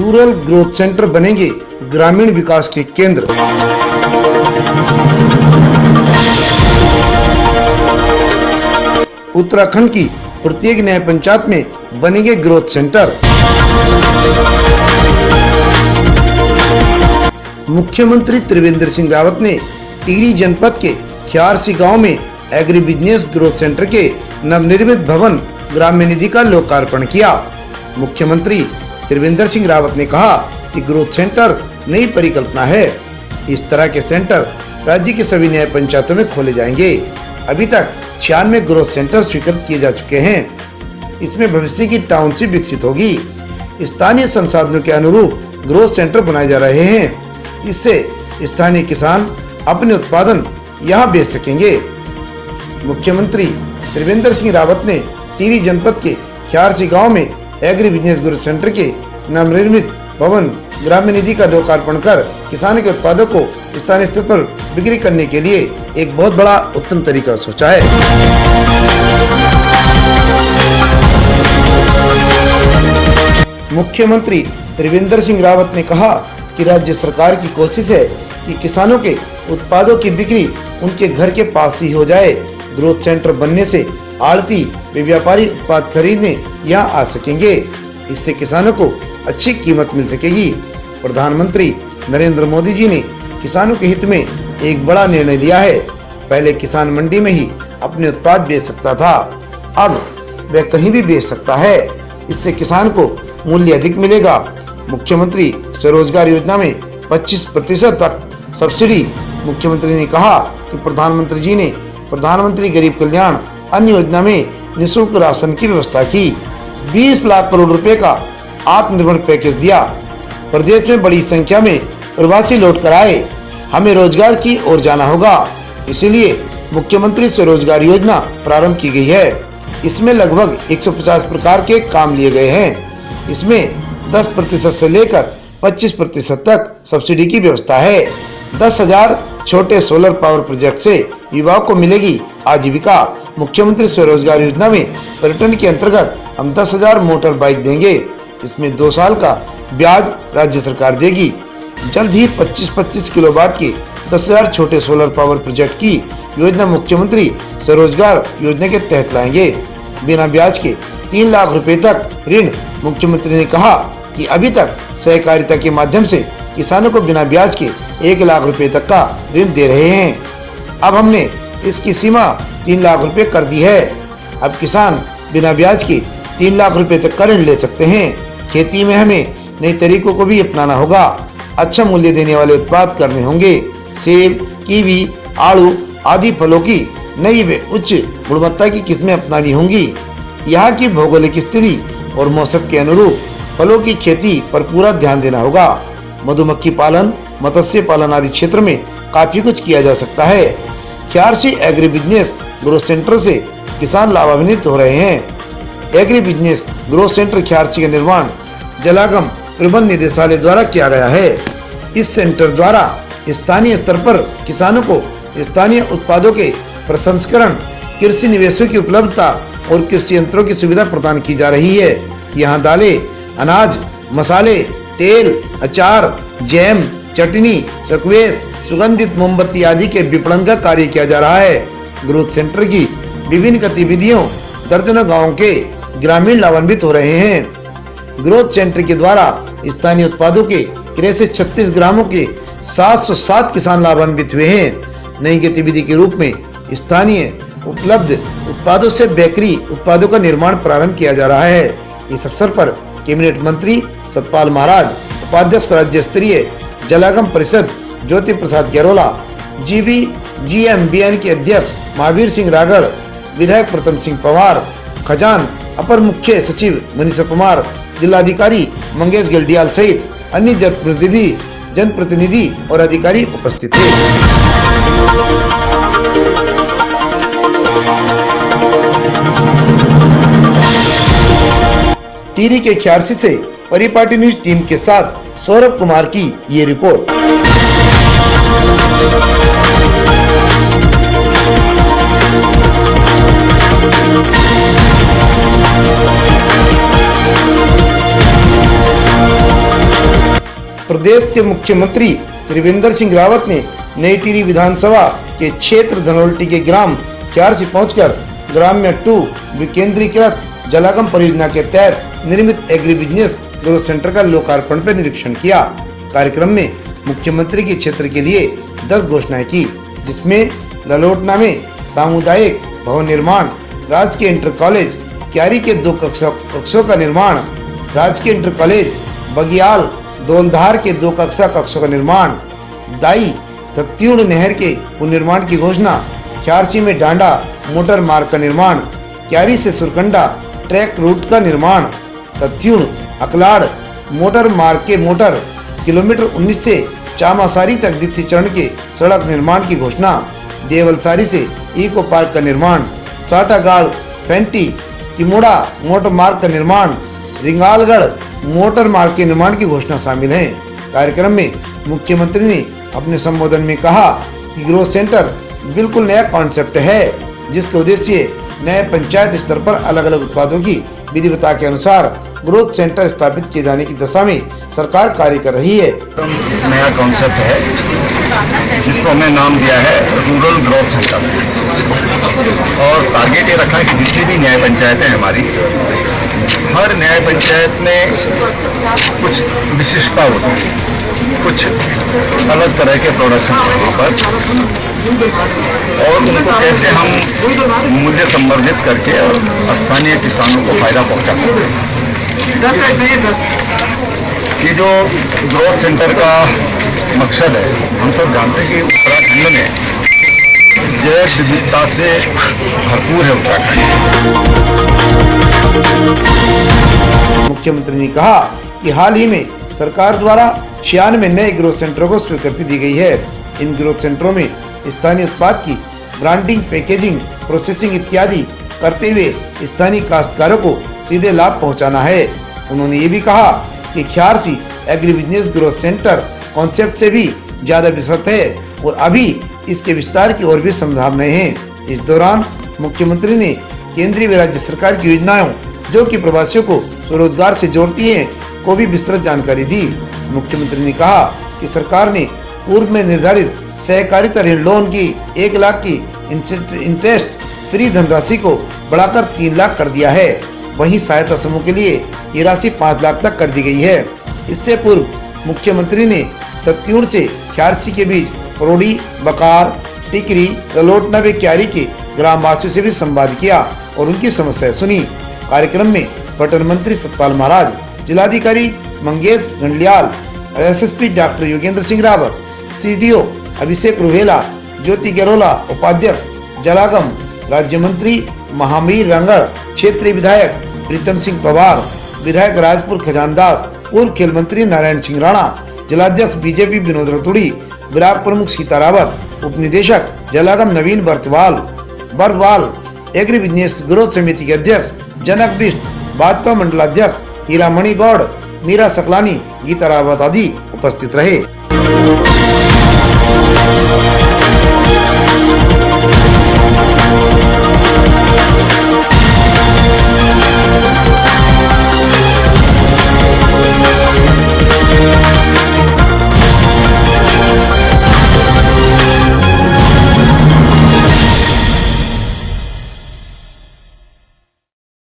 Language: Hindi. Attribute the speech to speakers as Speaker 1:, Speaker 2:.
Speaker 1: रूरल ग्रोथ सेंटर बनेंगे ग्रामीण विकास के केंद्र। उत्तराखंड की प्रत्येक न्याय पंचायत में बनेंगे ग्रोथ सेंटर। मुख्यमंत्री त्रिवेंद्र सिंह रावत ने टिहरी जनपद के ख्यारसी गांव में एग्री बिजनेस ग्रोथ सेंटर के नवनिर्मित भवन ग्राम्य निधि का लोकार्पण किया। मुख्यमंत्री त्रिवेंद्र सिंह रावत ने कहा कि ग्रोथ सेंटर नई परिकल्पना है। इस तरह के सेंटर राज्य की सभी न्याय पंचायतों में खोले जाएंगे। अभी तक 96 ग्रोथ सेंटर स्वीकृत किए जा चुके हैं। इसमें भविष्य की टाउनशिप विकसित होगी। स्थानीय संसाधनों के अनुरूप ग्रोथ सेंटर बनाए जा रहे हैं। इससे स्थानीय किसान अपने उत्पादन यहां बेच सकेंगे। मुख्यमंत्री त्रिवेंद्र सिंह रावत ने टिहरी जनपद के ख्यारसी गांव में एग्री बिजनेस ग्रोथ सेंटर के नवनिर्मित भवन ग्राम्य निधि का लोकार्पण कर किसानों के उत्पादों को स्थानीय स्तर पर बिक्री करने के लिए एक बहुत बड़ा उत्तम तरीका सोचा है। मुख्यमंत्री त्रिवेंद्र सिंह रावत ने कहा कि राज्य सरकार की कोशिश है कि किसानों के उत्पादों की बिक्री उनके घर के पास ही हो जाए। ग्रोथ सेंटर बनने से आड़ती व व्यापारी उत्पाद खरीदने यहाँ आ सकेंगे। इससे किसानों को अच्छी कीमत मिल सकेगी। प्रधानमंत्री नरेंद्र मोदी जी ने किसानों के हित में एक बड़ा निर्णय लिया है। पहले किसान मंडी में ही अपने उत्पाद बेच सकता था, अब वह कहीं भी बेच सकता है। इससे किसान को मूल्य अधिक मिलेगा। मुख्यमंत्री स्वरोजगार योजना में 25% तक सब्सिडी। मुख्यमंत्री ने कहा कि प्रधानमंत्री जी ने प्रधानमंत्री गरीब कल्याण अन्न योजना में निःशुल्क राशन की व्यवस्था की। 20 लाख करोड़ रुपए का आत्मनिर्भर पैकेज दिया। प्रदेश में बड़ी संख्या में प्रवासी लौट कर आए। हमें रोजगार की ओर जाना होगा, इसीलिए मुख्यमंत्री स्वरोजगार योजना प्रारंभ की गई है। इसमें लगभग 150 प्रकार के काम लिए गए हैं। इसमें 10% से लेकर 25% तक सब्सिडी की व्यवस्था है। 10,000 छोटे सोलर पावर प्रोजेक्ट से युवाओं को मिलेगी आजीविका। मुख्यमंत्री स्वरोजगार योजना में पर्यटन के अंतर्गत हम 10,000 मोटर बाइक देंगे। इसमें 2 साल का ब्याज राज्य सरकार देगी। जल्द ही 25-25 किलोवाट के 10,000 छोटे सोलर पावर प्रोजेक्ट की योजना मुख्यमंत्री स्वरोजगार योजना के तहत लाएंगे। बिना ब्याज के 3 लाख रुपए तक ऋण। मुख्यमंत्री ने कहा कि अभी तक सहकारिता के माध्यम से किसानों को बिना ब्याज के 1 लाख रुपए तक का ऋण दे रहे हैं। अब हमने इसकी सीमा 3 लाख रुपए कर दी है। अब किसान बिना ब्याज के 3 लाख रुपए तक का ऋण ले सकते हैं। खेती में हमें नए तरीकों को भी अपनाना होगा। अच्छा मूल्य देने वाले उत्पाद करने होंगे। सेब, कीवी, आड़ू आदि फलों की नई व उच्च गुणवत्ता की किस्में अपनानी होंगी। यहाँ की भौगोलिक स्थिति और मौसम के अनुरूप फलों की खेती पर पूरा ध्यान देना होगा। मधुमक्खी पालन, मत्स्य पालन आदि क्षेत्र में काफी कुछ किया जा सकता है। ख्यारसी एग्री बिजनेस ग्रोथ सेंटर से किसान लाभान्वित हो रहे हैं। एग्री बिजनेस ग्रोथ सेंटर ख्यारसी का निर्माण जलागम प्रबंध निदेशालय द्वारा किया गया है। इस सेंटर द्वारा स्थानीय स्तर पर किसानों को स्थानीय उत्पादों के प्रसंस्करण, कृषि निवेशों की उपलब्धता और कृषि यंत्रों की सुविधा प्रदान की जा रही है। यहाँ दालें, अनाज, मसाले, तेल, अचार, जैम, चटनी, चकवेस, सुगंधित मोमबत्ती आदि के विपणन का कार्य किया जा रहा है। ग्रोथ सेंटर की विभिन्न गतिविधियों दर्जनों गाँव के ग्रामीण लाभान्वित हो रहे हैं। ग्रोथ सेंटर के द्वारा स्थानीय उत्पादों के क्रय से 36 ग्रामों के 707 किसान लाभान्वित हुए हैं। नई गतिविधि के रूप में स्थानीय उपलब्ध उत्पादों से बेकरी उत्पादों का निर्माण प्रारंभ किया जा रहा है। इस अवसर पर कैबिनेट मंत्री सतपाल महाराज, उपाध्यक्ष राज्य स्तरीय जलागम परिषद ज्योति प्रसाद गैरोला, GVGMBN के अध्यक्ष महावीर सिंह रागड़, विधायक प्रथम सिंह पवार, खजान अपर मुख्य सचिव मनीषा कुमार, जिलाधिकारी मंगेश गल्डियाल सहित अन्य जनप्रतिनिधि और अधिकारी उपस्थित थे। टिहरी के ख्यारसी से परिपाटी न्यूज टीम के साथ सौरभ कुमार की ये रिपोर्ट। प्रदेश के मुख्यमंत्री त्रिवेंद्र सिंह रावत ने नई टिहरी विधानसभा के क्षेत्र धनोल्टी के ग्राम क्यारसी पहुंचकर ग्राम्य 2 विकेंद्रीकृत जलागम परियोजना के तहत निर्मित एग्री बिजनेस ग्रोथ सेंटर का लोकार्पण पर निरीक्षण किया। कार्यक्रम में मुख्यमंत्री के क्षेत्र के लिए 10 घोषणाएं की, जिसमें ललोटना में सामुदायिक भवन निर्माण, राजकीय इंटर कॉलेज क्यारी के 2 कक्षों का निर्माण, राजकीय इंटर कॉलेज बगियाल दौलधार के 2 कक्षों का निर्माण, दाई तत्यूण नहर के पुनर्निर्माण की घोषणा, क्यारसी में डांडा मोटर मार्ग का निर्माण, क्यारी से सुरकंडा ट्रैक रूट का निर्माण, तत्यूण अकलाड़ मोटर मार्ग के मोटर किलोमीटर 19 से चामासारी तक द्वितीय चरण के सड़क निर्माण की घोषणा, देवलसारी से इको पार्क का निर्माण, साटागाड़ पेंटी किमोड़ा मोटर मार्ग का निर्माण, रिंगालगढ़ मोटर मार्ग के निर्माण की घोषणा शामिल है। कार्यक्रम में मुख्यमंत्री ने अपने संबोधन में कहा कि ग्रोथ सेंटर बिल्कुल नया कॉन्सेप्ट है, जिसका उद्देश्य नए पंचायत स्तर पर अलग अलग उत्पादों की विधिवता के अनुसार ग्रोथ सेंटर स्थापित किए जाने की दिशा में सरकार कार्य कर रही है।
Speaker 2: नया कॉन्सेप्ट है जिसको हमने नाम दिया है रूरल ग्रोथ सेंटर, और टारगेट ये रखा है कि जितनी भी न्याय पंचायतें हमारी, हर न्याय पंचायत में कुछ विशिष्टता होती है, कुछ अलग तरह के प्रोडक्शन पर, और उनको कैसे हम मूल्य संवर्धित करके और स्थानीय किसानों को फायदा पहुंचा सकते हैं। कि जो ग्रोथ सेंटर का मकसद है, हम सब जानते हैं कि उत्तराखंड में जैव विविधता से भरपूर है उत्तराखंड।
Speaker 1: मुख्यमंत्री ने कहा कि हाल ही में सरकार द्वारा 96 नए ग्रोथ सेंटरों को स्वीकृति दी गई है। इन ग्रोथ सेंटरों में स्थानीय उत्पाद की ब्रांडिंग, पैकेजिंग, प्रोसेसिंग इत्यादि करते हुए स्थानीय काश्तकारों को सीधे लाभ पहुंचाना है। उन्होंने ये भी कहा कि क्यारसी agri business growth centre concept से भी ज्यादा विस्तृत है और अभी इसके विस्तार की और भी संभावनाएं हैं। इस दौरान मुख्यमंत्री ने केंद्रीय व राज्य सरकार की योजनाओं जो कि प्रवासियों को स्वरोजगार से जोड़ती हैं को भी विस्तृत जानकारी दी। मुख्यमंत्री ने कहा कि सरकार ने पूर्व में निर्धारित सहकारिता ऋण लोन की 1 लाख की इंटरेस्ट फ्री धनराशि को बढ़ाकर 3 लाख कर दिया है। वहीं सहायता समूह के लिए ये राशि 5 लाख तक कर दी गई है। इससे पूर्व मुख्यमंत्री ने तत्यूण से क्यारसी के बीच परोड़ी, बकार, टिकरी, ललोटना व क्यारी के ग्रामवासियों से भी संवाद किया और उनकी समस्याएं सुनी। कार्यक्रम में पटन मंत्री सतपाल महाराज, जिलाधिकारी Mangesh Gandliyal, SSP doctor Yogendra Singh Rawat, CDO Abhishek Ruhela, Jyoti Gairola उपाध्यक्ष जलागम, राज्य मंत्री महावीर रंगड़, क्षेत्रीय विधायक प्रीतम सिंह पवार, विधायक राजपुर खजानदास, पूर्व खेल मंत्री नारायण सिंह राणा, जिलाध्यक्ष बीजेपी विनोद रतुड़ी, विराग प्रमुख सीता रावत, उप निदेशक जलागम नवीन बरवाल, एग्री बिजनेस ग्रोथ समिति के अध्यक्ष जनक बिष्ट, भाजपा मंडलाध्यक्ष हीरामणि गौड़, मीरा सकलानी, गीता रावत आदि उपस्थित रहे।